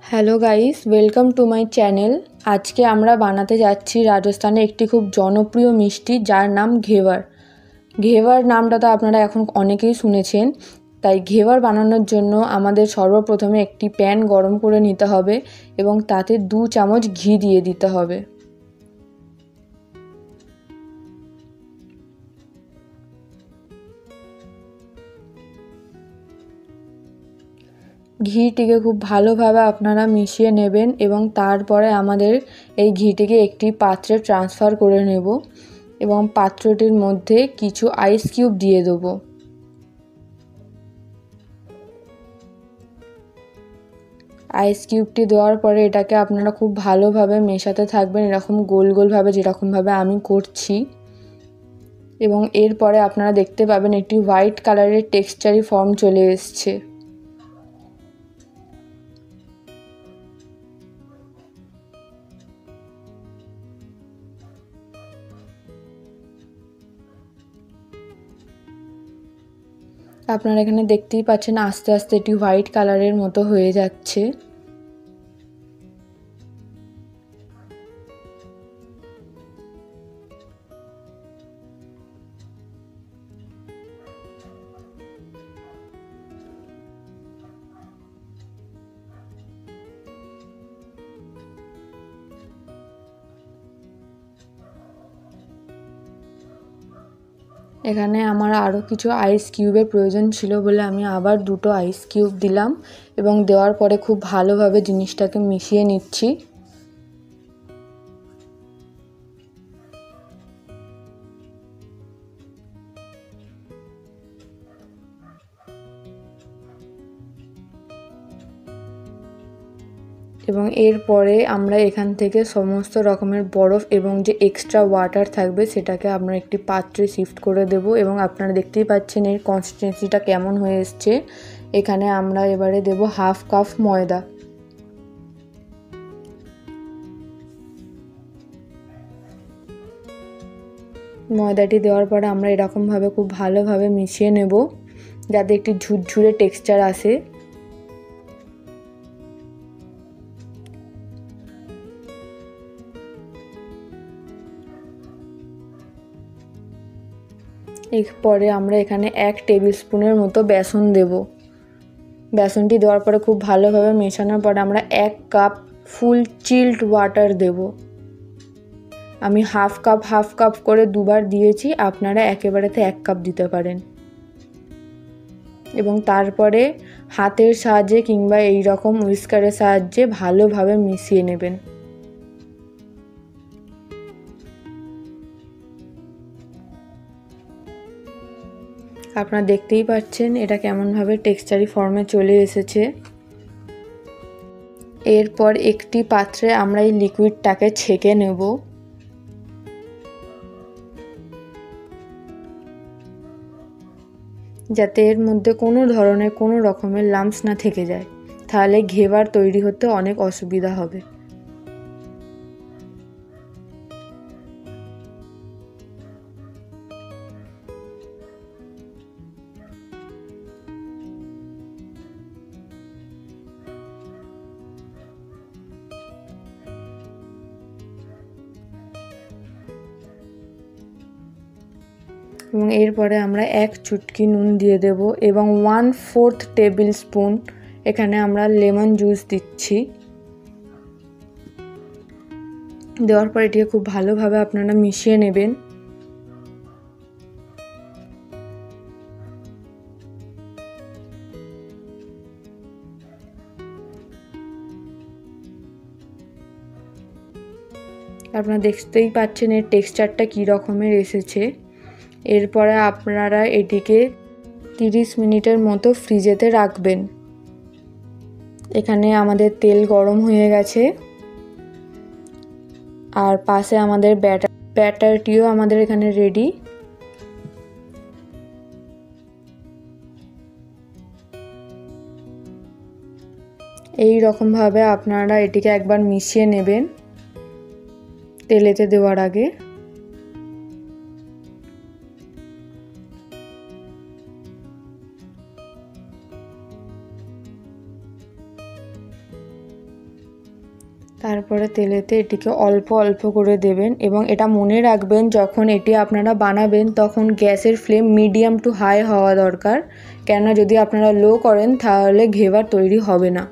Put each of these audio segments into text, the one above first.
Hello guys, welcome to my channel. আজকে আমরা বানাতে যাচ্ছি রাজস্থানে একটি খুব জনপ্রিয় মিষ্টি, যার নাম ঘেভার। ঘেভার নামটা তো আপনারা এখন অনেকেই শুনেছেন। তাই ঘেভার বানানোর জন্য আমাদের সর্বপ্রথমে একটি প্যান গরম করে নিতে হবে এবং তাতে 2 চামচ ঘি দিয়ে দিতে হবে। ঘিটিকে খুব ভালোভাবে আপনারা মিশিয়ে নেবেন এবং তারপরে আমাদের এই ঘিটিকে একটি পাত্রে ট্রান্সফার করে নেব এবং পাত্রটির মধ্যে কিছু আইস কিউব দিয়ে দেবো। আইস কিউবটি দেওয়ার পরে এটাকে আপনারা খুব ভালোভাবে মেশাতে থাকবেন, এরকম গোল গোলভাবে, যেরকমভাবে আমি করছি। এবং এরপরে আপনারা দেখতে পাবেন একটি হোয়াইট কালারের টেক্সচারি ফর্ম চলে এসছে। আপনারা এখানে দেখতেই পাচ্ছেন আস্তে আস্তে এটি হোয়াইট কালারের মতো হয়ে যাচ্ছে। এখানে আমার আরও কিছু আইস কিউবের প্রয়োজন ছিল বলে আমি আবার 2টো আইস কিউব দিলাম এবং দেওয়ার পরে খুব ভালোভাবে জিনিসটাকে মিশিয়ে নিচ্ছি। এবং এরপরে আমরা এখান থেকে সমস্ত রকমের বরফ এবং যে এক্সট্রা ওয়াটার থাকবে সেটাকে আমরা একটি পাত্রে শিফট করে দেব। এবং আপনারা দেখতেই পাচ্ছেন এর কনসিস্টেন্সিটা কেমন হয়ে এসছে। এখানে আমরা এবারে দেব 1/2 কাপ ময়দা। ময়দাটি দেওয়ার পরে আমরা এরকমভাবে খুব ভালোভাবে মিশিয়ে নেব যাতে একটি ঝুরঝুরে টেক্সচার আসে। এরপরে আমরা এখানে 1 টেবিল স্পুনের মতো বেসন দেব। বেসনটি দেওয়ার পরে খুব ভালোভাবে মেশানোর পরে আমরা 1 কাপ ফুল চিল্ড ওয়াটার দেব। আমি হাফ কাপ করে দুবার দিয়েছি, আপনারা একেবারেতে 1 কাপ দিতে পারেন। এবং তারপরে হাতের সাহায্যে কিংবা এই রকম হুইস্কারের সাহায্যে ভালোভাবে মিশিয়ে নেবেন। আপনারা দেখতেই পাচ্ছেন এটা কেমনভাবে টেক্সচারি ফর্মে চলে এসেছে। এরপর একটি পাত্রে আমরা এই লিকুইডটাকে ছেঁকে নেব। যাতে এর মধ্যে কোনো ধরনের কোনো রকমের লাম্পস না থেকে যায়, তাহলে ঘেভার তৈরি হতে অনেক অসুবিধা হবে। এবং এরপরে আমরা 1 চুটকি নুন দিয়ে দেব এবং 1/4 টেবিল স্পুন এখানে আমরা লেমন জুস দিচ্ছি। দেওয়ার পর এটিকে খুব ভালোভাবে আপনারা মিশিয়ে নেবেন। আপনারা দেখতেই পাচ্ছেন এর টেক্সচারটা কী রকমের এসেছে। এরপরে আপনারা এটিকে 30 মিনিটের মতো ফ্রিজেতে রাখবেন। এখানে আমাদের তেল গরম হয়ে গেছে আর পাশে আমাদের ব্যাটারটিও আমাদের এখানে রেডি। এই রকমভাবে আপনারা এটিকে একবার মিশিয়ে নেবেন তেলেতে দেওয়ার আগে। তারপরে তেলেতে এটিকে অল্প অল্প করে দেবেন এবং এটা মনে রাখবেন যখন এটি আপনারা বানাবেন তখন গ্যাসের ফ্লেম মিডিয়াম টু হাই হওয়া দরকার, কেননা যদি আপনারা লো করেন তাহলে ঘেভার তৈরি হবে না।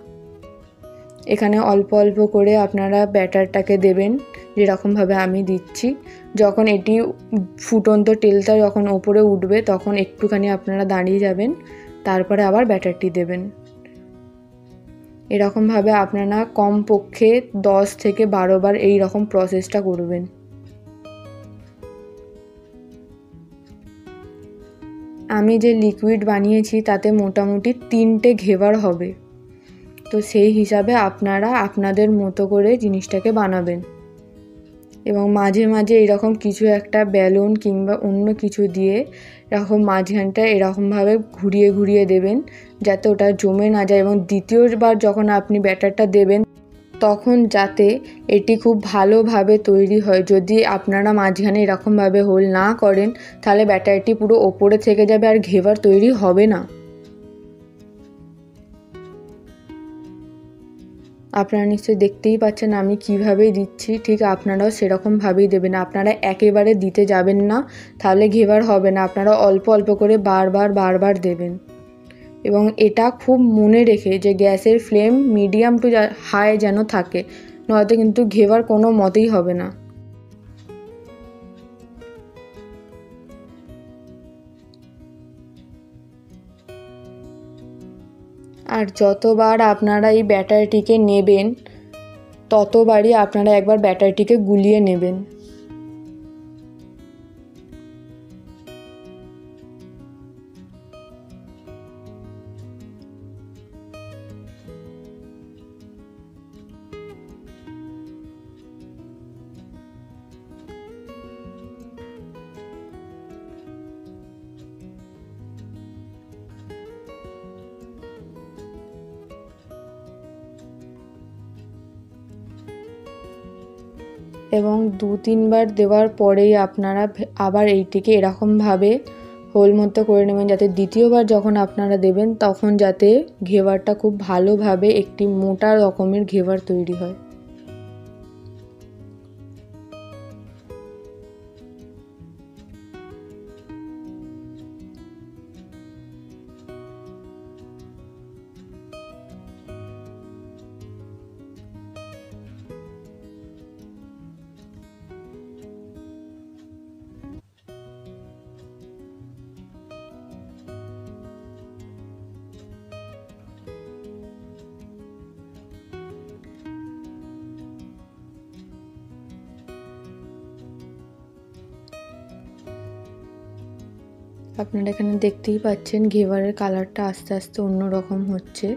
এখানে অল্প অল্প করে আপনারা ব্যাটারটাকে দেবেন যেরকমভাবে আমি দিচ্ছি। যখন এটি ফুটন্ত তেলটা যখন ওপরে উঠবে তখন একটুখানি আপনারা দাঁড়িয়ে যাবেন, তারপরে আবার ব্যাটারটি দেবেন। এরকমভাবে আপনারা কমপক্ষে 10 থেকে 12 বার এই রকম প্রসেসটা করবেন। আমি যে লিকুইড বানিয়েছি তাতে মোটামুটি 3টে ঘেভার হবে, তো সেই হিসাবে আপনারা আপনাদের মতো করে জিনিসটাকে বানাবেন এবং মাঝে মাঝে এরকম কিছু একটা বেলুন কিংবা অন্য কিছু দিয়ে এরকম মাঝখানটা এরকমভাবে ঘুরিয়ে ঘুরিয়ে দেবেন যাতে ওটা জমে না যায়, এবং দ্বিতীয়বার যখন আপনি ব্যাটারটা দেবেন তখন যাতে এটি খুব ভালোভাবে তৈরি হয়। যদি আপনারা মাঝখানে এরকমভাবে হোল না করেন তাহলে ব্যাটারটি পুরো ওপরে থেকে যাবে আর ঘেভার তৈরি হবে না। আপনারা নিশ্চয়ই দেখতেই পাচ্ছেন আমি কিভাবে দিচ্ছি, ঠিক আপনারাও সেরকমভাবেই দেবেন। আপনারা একেবারে দিতে যাবেন না, তাহলে ঘেভার হবে না। আপনারা অল্প অল্প করে বারবার দেবেন এবং এটা খুব মনে রেখে যে গ্যাসের ফ্লেম মিডিয়াম টু হাই যেন থাকে, নয়তো কিন্তু ঘেভার কোনো মতেই হবে না। আর যতবার আপনারা এই ব্যাটারটিকে নেবেন ততবারই আপনারা একবার ব্যাটারটিকে গুলিয়ে নেবেন। এবং 2-3 বার দেওয়ার পরেই আপনারা আবার এইটিকে এরকমভাবে হোল মতো করে নেবেন যাতে দ্বিতীয়বার যখন আপনারা দেবেন তখন যাতে ঘেভারটা খুব ভালোভাবে একটি মোটা রকমের ঘেভার তৈরি হয়। আপনারা এখানে দেখতেই পাচ্ছেন ঘেভারের কালারটা আস্তে আস্তে অন্যরকম হচ্ছে।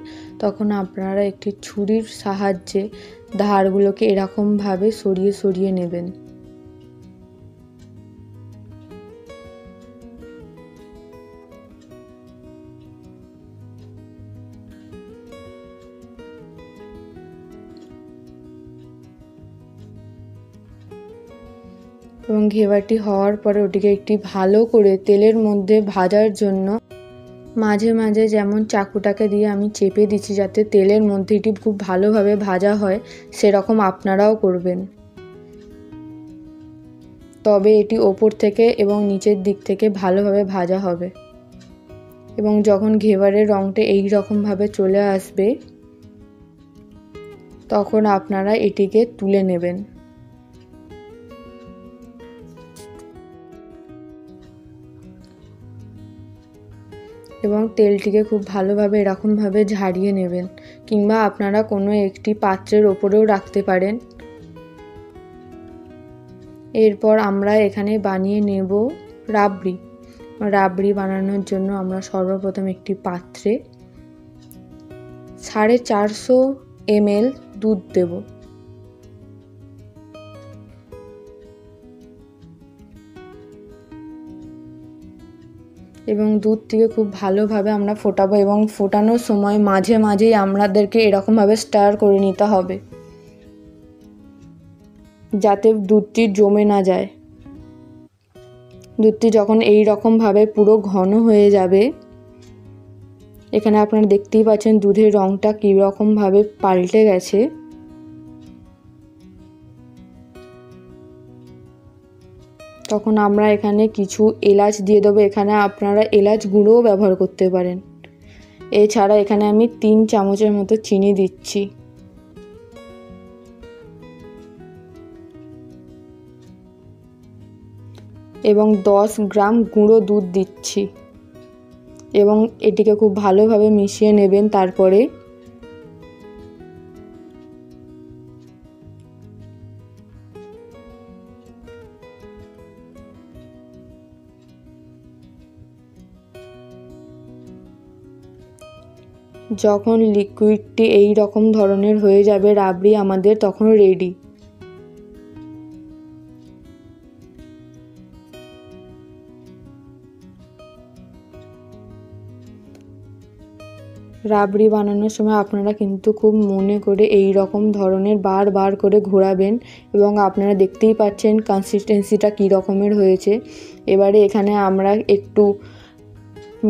তখন আপনারা একটি ছুরির সাহায্যে ধারগুলোকে এরকমভাবে সরিয়ে সরিয়ে নেবেন। এবং ঘেভারটি হওয়ার পরে ওটিকে একটি ভালো করে তেলের মধ্যে ভাজার জন্য মাঝে মাঝে যেমন চাকুটাকে দিয়ে আমি চেপে দিচ্ছি যাতে তেলের মধ্যে এটি খুব ভালোভাবে ভাজা হয়, সেরকম আপনারাও করবেন। তবে এটি ওপর থেকে এবং নিচের দিক থেকে ভালোভাবে ভাজা হবে। এবং যখন ঘেভারের রঙটা এই রকমভাবে চলে আসবে তখন আপনারা এটিকে তুলে নেবেন। এবং তেলটিকে খুব ভালোভাবে এরকমভাবে ঝারিয়ে নেবেন, কিংবা আপনারা কোনো একটি পাত্রের ওপরেও রাখতে পারেন। এরপর আমরা এখানে বানিয়ে নেব রাবড়ি। রাবড়ি বানানোর জন্য আমরা সর্বপ্রথম একটি পাত্রে 450 ml দুধ দেব। এবং দুধটিকে খুব ভালোভাবে আমরা ফোটাবো এবং ফোটানোর সময় মাঝে মাঝেই আমাদেরকে এরকমভাবে স্টার করে নিতে হবে যাতে দুধটি জমে না যায়। দুধটি যখন এই রকমভাবে পুরো ঘন হয়ে যাবে, এখানে আপনারা দেখতেই পাচ্ছেন দুধের রঙটা কীরকমভাবে পাল্টে গেছে। তখন আমরা এখানে কিছু এলাচ দিয়ে দেবো। এখানে আপনারা এলাচ গুঁড়োও ব্যবহার করতে পারেন। এছাড়া এখানে আমি 3 চামচের মতো চিনি দিচ্ছি। এবং 10 গ্রাম গুঁড়ো দুধ দিচ্ছি এবং এটিকে খুব ভালোভাবে মিশিয়ে নেবেন। তারপরে যখন লিকুইডটি এই রকম ধরনের হয়ে যাবে রাবড়ি আমাদের তখন রেডি। রাবড়ি বানানোর সময় আপনারা কিন্তু খুব মনে করে এই রকম ধরনের বারবার করে ঘোরাবেন এবং আপনারা দেখতেই পাচ্ছেন কনসিস্টেন্সিটা কী রকমের হয়েছে। এবারে এখানে আমরা একটু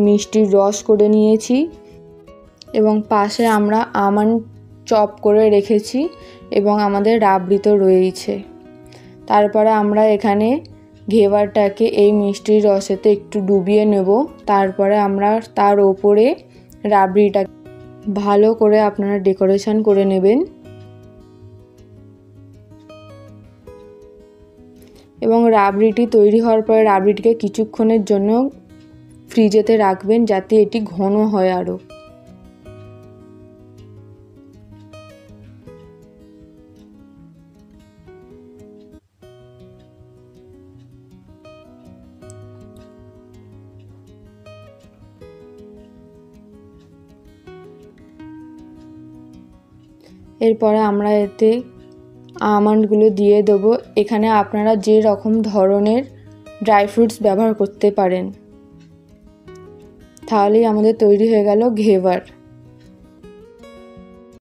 মিষ্টির রস করে নিয়েছি এবং পাশে আমরা আমন্ড চপ করে রেখেছি এবং আমাদের রাবড়ি তো রয়েইছে। তারপরে আমরা এখানে ঘেভারটাকে এই মিষ্টির রসেতে একটু ডুবিয়ে নেব। তারপরে আমরা তার ওপরে রাবড়িটা ভালো করে আপনারা ডেকোরেশন করে নেবেন এবং রাবড়িটি তৈরি হওয়ার পরে রাবড়িটিকে কিছুক্ষণের জন্য ফ্রিজেতে রাখবেন যাতে এটি ঘন হয় আরও। এরপরে আমরা এতে আমন্ডগুলো দিয়ে দেবো। এখানে আপনারা যে রকম ধরনের ড্রাই ফ্রুটস ব্যবহার করতে পারেন। তাহলেই আমাদের তৈরি হয়ে গেল ঘেভার।